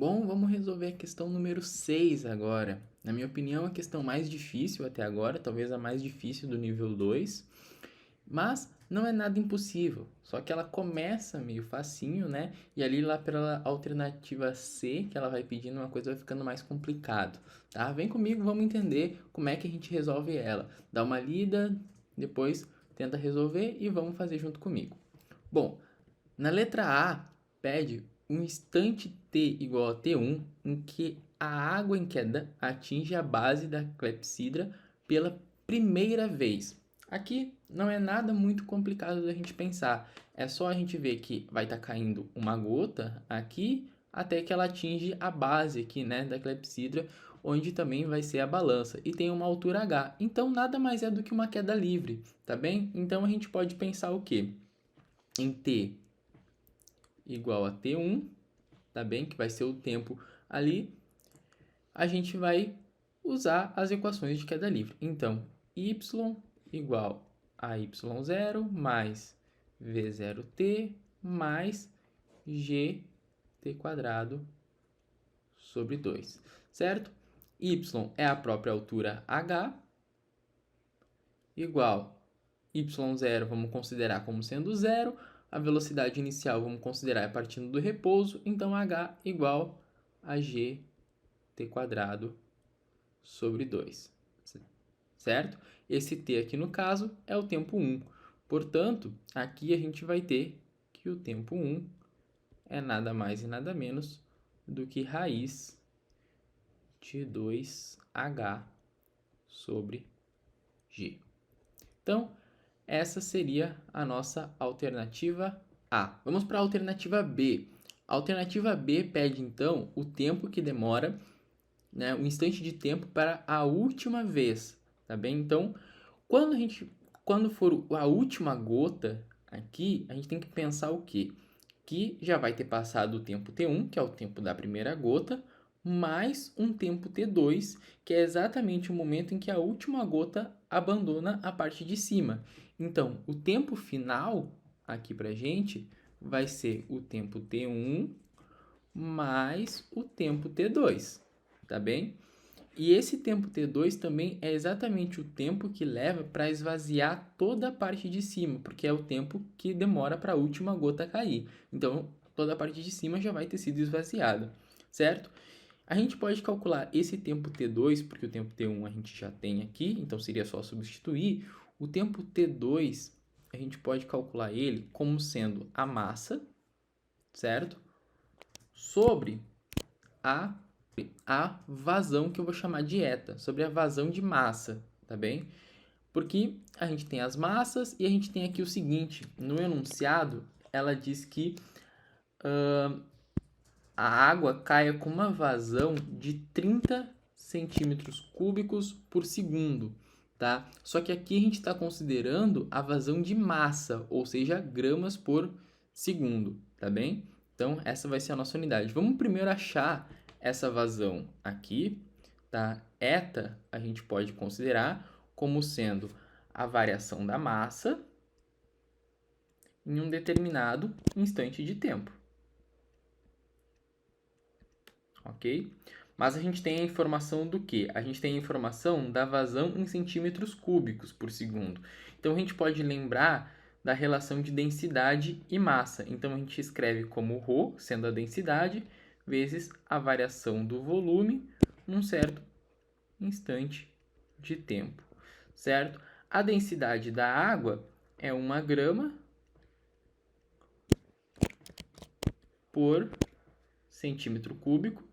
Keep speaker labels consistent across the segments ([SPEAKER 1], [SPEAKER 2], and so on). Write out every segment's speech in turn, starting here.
[SPEAKER 1] Bom, vamos resolver a questão número 6 agora. Na minha opinião, a questão mais difícil até agora, talvez a mais difícil do nível 2, mas não é nada impossível. Só que ela começa meio facinho, né? E ali lá pela alternativa C, que ela vai pedindo uma coisa, vai ficando mais complicado, tá? Vem comigo, vamos entender como é que a gente resolve ela. Dá uma lida, depois tenta resolver e vamos fazer junto comigo. Bom, na letra A, pede um instante t igual a t1 em que a água em queda atinge a base da clepsidra pela primeira vez. Aqui não é nada muito complicado da gente pensar. É só a gente ver que vai estar caindo uma gota aqui até que ela atinge a base aqui, né, da clepsidra, onde também vai ser a balança. E tem uma altura h. Então nada mais é do que uma queda livre, tá bem? Então a gente pode pensar o quê? Em t igual a T1, tá bem? Que vai ser o tempo ali. A gente vai usar as equações de queda livre. Então, y igual a y0 mais v0t mais gt quadrado sobre 2, certo? Y é a própria altura h, igual y0 vamos considerar como sendo zero, a velocidade inicial vamos considerar partindo do repouso, então h igual a gt quadrado sobre 2, certo? Esse t aqui no caso é o tempo 1, portanto, aqui a gente vai ter que o tempo 1 é nada mais e nada menos do que raiz de 2h sobre g. Então, essa seria a nossa alternativa A. Vamos para a alternativa B. A alternativa B pede, então, o tempo que demora, né, o instante de tempo para a última vez, tá bem? Então, quando for a última gota aqui, a gente tem que pensar o quê? Que já vai ter passado o tempo T1, que é o tempo da primeira gota, mais um tempo T2, que é exatamente o momento em que a última gota abandona a parte de cima. Então, o tempo final aqui para gente vai ser o tempo T1 mais o tempo T2, tá bem? E esse tempo T2 também é exatamente o tempo que leva para esvaziar toda a parte de cima, porque é o tempo que demora para a última gota cair. Então, toda a parte de cima já vai ter sido esvaziada, certo? A gente pode calcular esse tempo T2, porque o tempo T1 a gente já tem aqui, então seria só substituir. O tempo T2, a gente pode calcular ele como sendo a massa, certo? Sobre a vazão, que eu vou chamar de eta, sobre a vazão de massa, tá bem? Porque a gente tem as massas e a gente tem aqui o seguinte, no enunciado, ela diz que a água caia com uma vazão de 30 centímetros cúbicos por segundo, tá? Só que aqui a gente está considerando a vazão de massa, ou seja, gramas por segundo, tá bem? Então, essa vai ser a nossa unidade. Vamos primeiro achar essa vazão aqui, tá? Eta a gente pode considerar como sendo a variação da massa em um determinado instante de tempo. Ok? Mas a gente tem a informação do quê? A gente tem a informação da vazão em centímetros cúbicos por segundo. Então, a gente pode lembrar da relação de densidade e massa. Então, a gente escreve como ρ, sendo a densidade, vezes a variação do volume num certo instante de tempo, certo? A densidade da água é 1 grama por centímetro cúbico.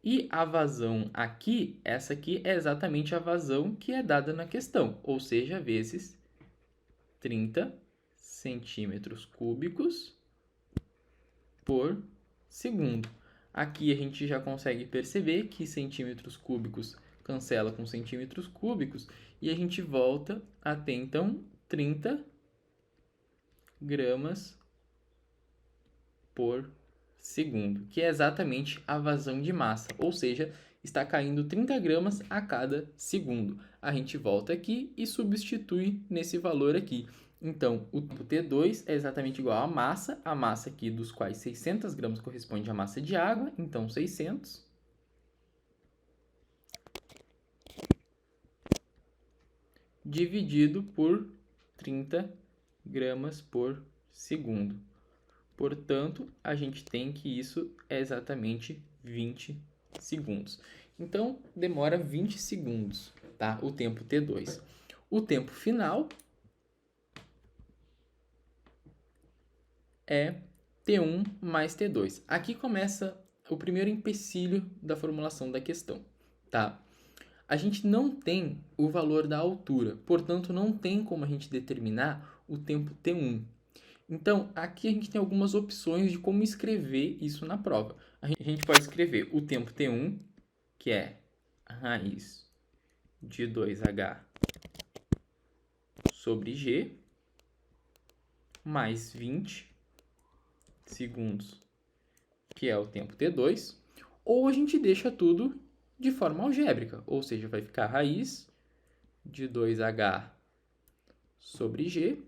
[SPEAKER 1] E a vazão aqui, essa aqui é exatamente a vazão que é dada na questão, ou seja, vezes 30 centímetros cúbicos por segundo. Aqui a gente já consegue perceber que centímetros cúbicos cancela com centímetros cúbicos e a gente volta a ter, então, 30 gramas por segundo, que é exatamente a vazão de massa, ou seja, está caindo 30 gramas a cada segundo. A gente volta aqui e substitui nesse valor aqui. Então, o tempo T2 é exatamente igual à massa aqui dos quais 600 gramas corresponde à massa de água, então 600. Dividido por 30 gramas por segundo. Portanto, a gente tem que isso é exatamente 20 segundos. Então, demora 20 segundos, tá? O tempo T2. O tempo final é T1 mais T2. Aqui começa o primeiro empecilho da formulação da questão, tá? A gente não tem o valor da altura, portanto, não tem como a gente determinar o tempo T1. Então, aqui a gente tem algumas opções de como escrever isso na prova. A gente pode escrever o tempo T1, que é a raiz de 2H sobre G, mais 20 segundos, que é o tempo T2, ou a gente deixa tudo de forma algébrica, ou seja, vai ficar a raiz de 2H sobre G,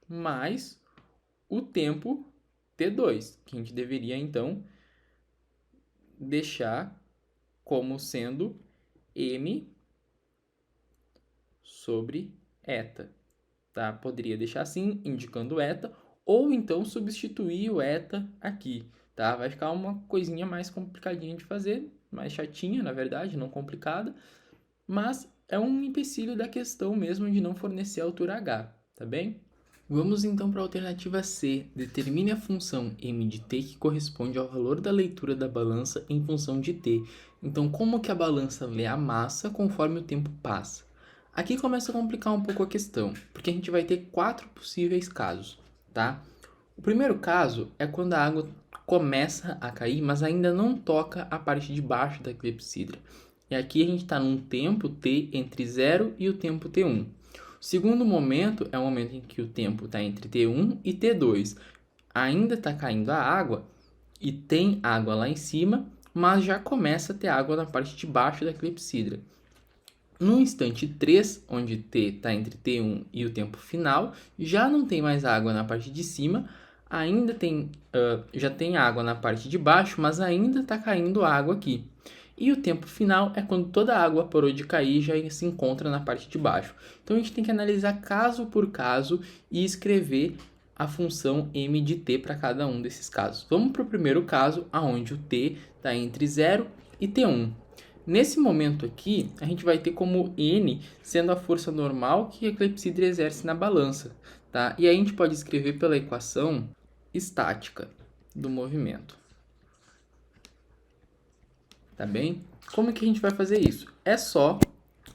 [SPEAKER 1] mais o tempo T2, que a gente deveria, então, deixar como sendo m sobre eta, tá? Poderia deixar assim, indicando eta, ou então substituir o eta aqui, tá? Vai ficar uma coisinha mais complicadinha de fazer, mais chatinha, na verdade, não complicada, mas é um empecilho da questão mesmo de não fornecer a altura h, tá bem? Vamos então para a alternativa C. Determine a função m de t que corresponde ao valor da leitura da balança em função de t. Então, como que a balança lê a massa conforme o tempo passa? Aqui começa a complicar um pouco a questão, porque a gente vai ter 4 possíveis casos, tá? O primeiro caso é quando a água começa a cair, mas ainda não toca a parte de baixo da clepsidra. E aqui a gente está num tempo t entre 0 e o tempo t1. O segundo momento é o momento em que o tempo está entre T1 e T2. Ainda está caindo a água e tem água lá em cima, mas já começa a ter água na parte de baixo da clepsidra. No instante 3, onde T está entre T1 e o tempo final, já não tem mais água na parte de cima, ainda tem, já tem água na parte de baixo, mas ainda está caindo água aqui. E o tempo final é quando toda a água parou de cair e já se encontra na parte de baixo. Então a gente tem que analisar caso por caso e escrever a função m de t para cada um desses casos. Vamos para o primeiro caso, onde o t está entre 0 e t1. Nesse momento aqui, a gente vai ter como n sendo a força normal que a clepsidra exerce na balança, tá? E aí a gente pode escrever pela equação estática do movimento. Tá bem? Como que a gente vai fazer isso? É só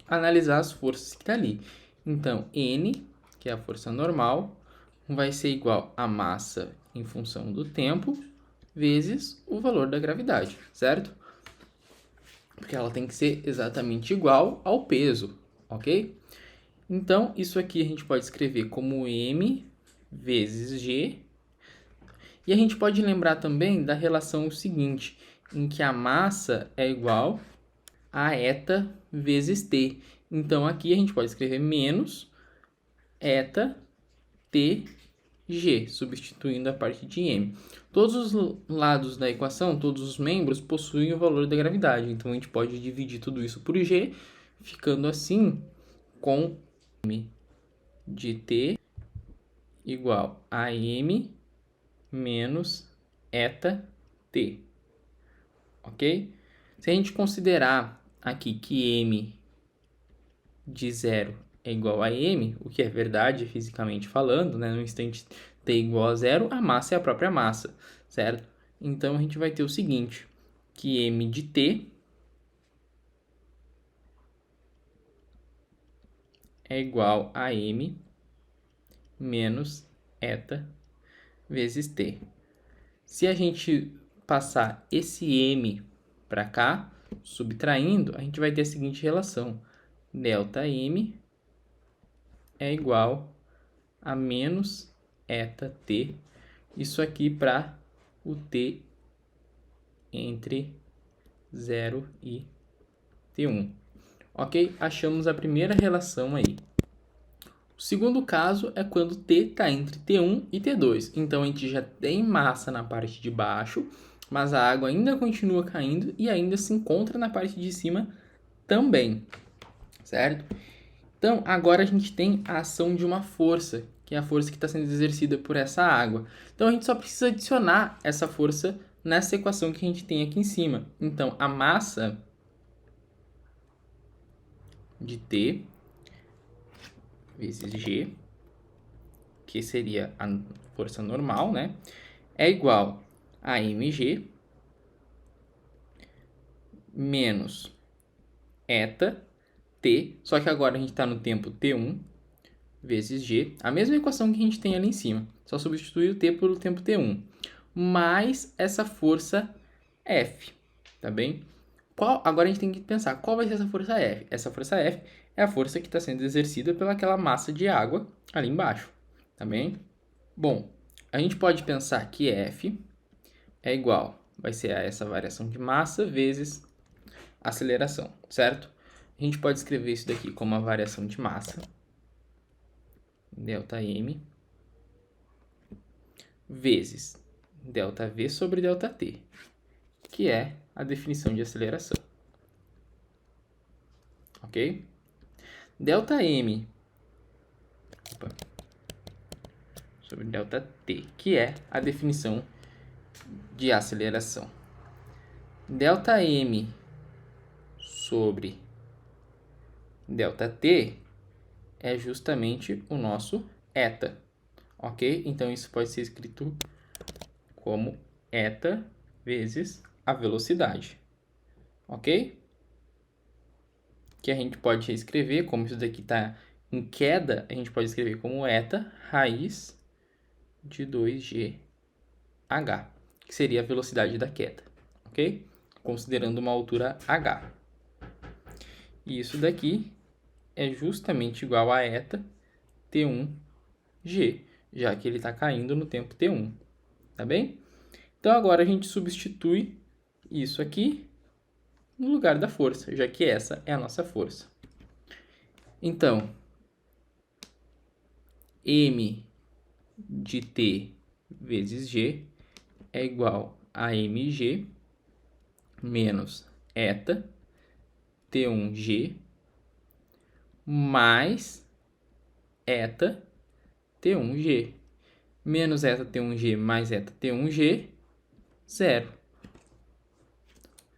[SPEAKER 1] analisar as forças que está ali. Então, N, que é a força normal, vai ser igual a massa em função do tempo, vezes o valor da gravidade, certo? Porque ela tem que ser exatamente igual ao peso, ok? Então, isso aqui a gente pode escrever como M vezes G. E a gente pode lembrar também da relação seguinte, em que a massa é igual a eta vezes t. Então, aqui a gente pode escrever menos eta tg, substituindo a parte de m. Todos os lados da equação, todos os membros, possuem o valor da gravidade. Então, a gente pode dividir tudo isso por g, ficando assim com m de t igual a m menos eta t. Ok? Se a gente considerar aqui que m de 0 é igual a m, o que é verdade fisicamente falando, né? No instante t igual a 0, a massa é a própria massa, certo? Então, a gente vai ter o seguinte, que m de t é igual a m menos eta vezes t. Se a gente passar esse m para cá, subtraindo, a gente vai ter a seguinte relação. ΔM é igual a menos eta t. Isso aqui para o t entre 0 e t1. Ok? Achamos a primeira relação aí. O segundo caso é quando T está entre T1 e T2. Então, a gente já tem massa na parte de baixo, mas a água ainda continua caindo e ainda se encontra na parte de cima também, certo? Então, agora a gente tem a ação de uma força, que é a força que está sendo exercida por essa água. Então, a gente só precisa adicionar essa força nessa equação que a gente tem aqui em cima. Então, a massa de T vezes G, que seria a força normal, né? É igual a mg menos eta t, só que agora a gente está no tempo t1 vezes g, a mesma equação que a gente tem ali em cima, só substituir o t pelo tempo t1, mais essa força F, tá bem? Agora a gente tem que pensar, qual vai ser essa força F? Essa força F é a força que está sendo exercida pelaquela massa de água ali embaixo, tá bem? Bom, a gente pode pensar que F é igual, vai ser essa variação de massa vezes aceleração, certo? A gente pode escrever isso daqui como a variação de massa, ΔM, vezes ΔV sobre ΔT, que é a definição de aceleração. Ok? ΔM sobre ΔT, que é a definição de aceleração. ΔM sobre ΔT é justamente o nosso eta, ok? Então, isso pode ser escrito como eta vezes a velocidade, ok? Que a gente pode escrever, como isso daqui está em queda, a gente pode escrever como eta raiz de 2gh, que seria a velocidade da queda, ok? Considerando uma altura h. E isso daqui é justamente igual a eta T1g, já que ele está caindo no tempo T1, tá bem? Então, agora a gente substitui isso aqui no lugar da força, já que essa é a nossa força. Então, m de t vezes g é igual a mg menos eta T1g mais eta T1g. Menos eta T1g mais eta T1g, zero.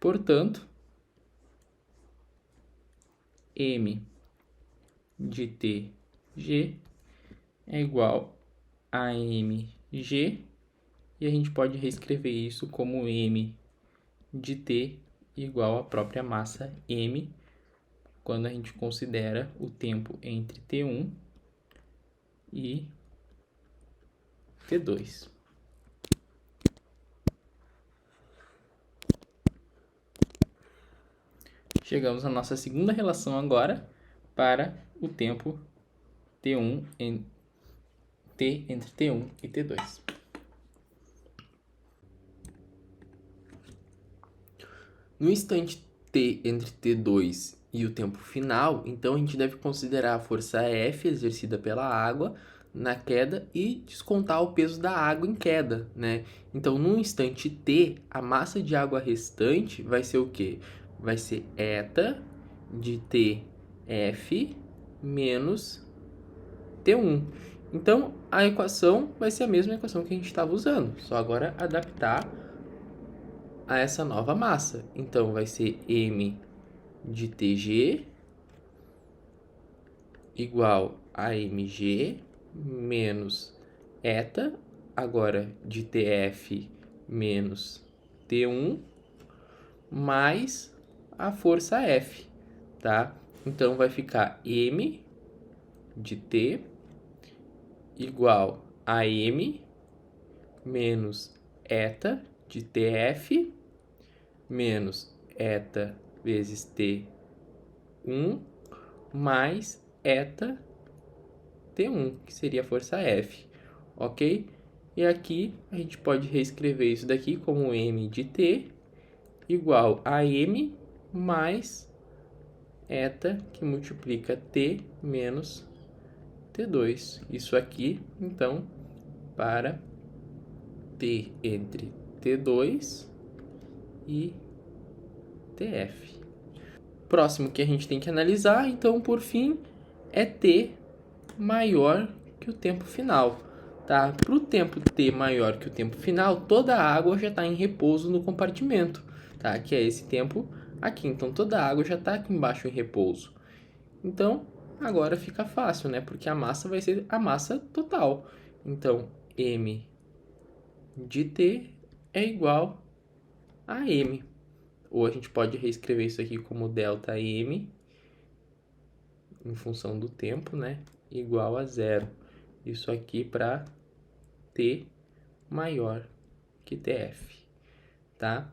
[SPEAKER 1] Portanto, m de tg é igual a mg, e a gente pode reescrever isso como m de t igual à própria massa m, quando a gente considera o tempo entre T1 e T2. Chegamos à nossa segunda relação agora para o tempo T1 T entre T1 e T2. No instante T entre T2 e o tempo final, então a gente deve considerar a força F exercida pela água na queda e descontar o peso da água em queda, né? Então, no instante T, a massa de água restante vai ser o quê? Vai ser eta de TF menos T1. Então, a equação vai ser a mesma equação que a gente estava usando, só agora adaptar a essa nova massa. Então, vai ser m de TG igual a mg menos eta, agora de TF menos T1, mais a força F, tá? Então, vai ficar m de T igual a m menos eta de TF menos eta vezes T1 mais eta T1, que seria a força F, ok? E aqui a gente pode reescrever isso daqui como m de T igual a m mais eta, que multiplica T menos T2. Isso aqui, então, para T entre T2 e TF. Próximo que a gente tem que analisar, então, por fim, é T maior que o tempo final. Tá? Para o tempo T maior que o tempo final, toda a água já está em repouso no compartimento, tá? Que é esse tempo aqui. Então, toda a água já está aqui embaixo em repouso. Então, agora fica fácil, né? Porque a massa vai ser a massa total. Então, M de T é igual a M. Ou a gente pode reescrever isso aqui como delta M, em função do tempo, né? Igual a zero. Isso aqui para T maior que TF, tá?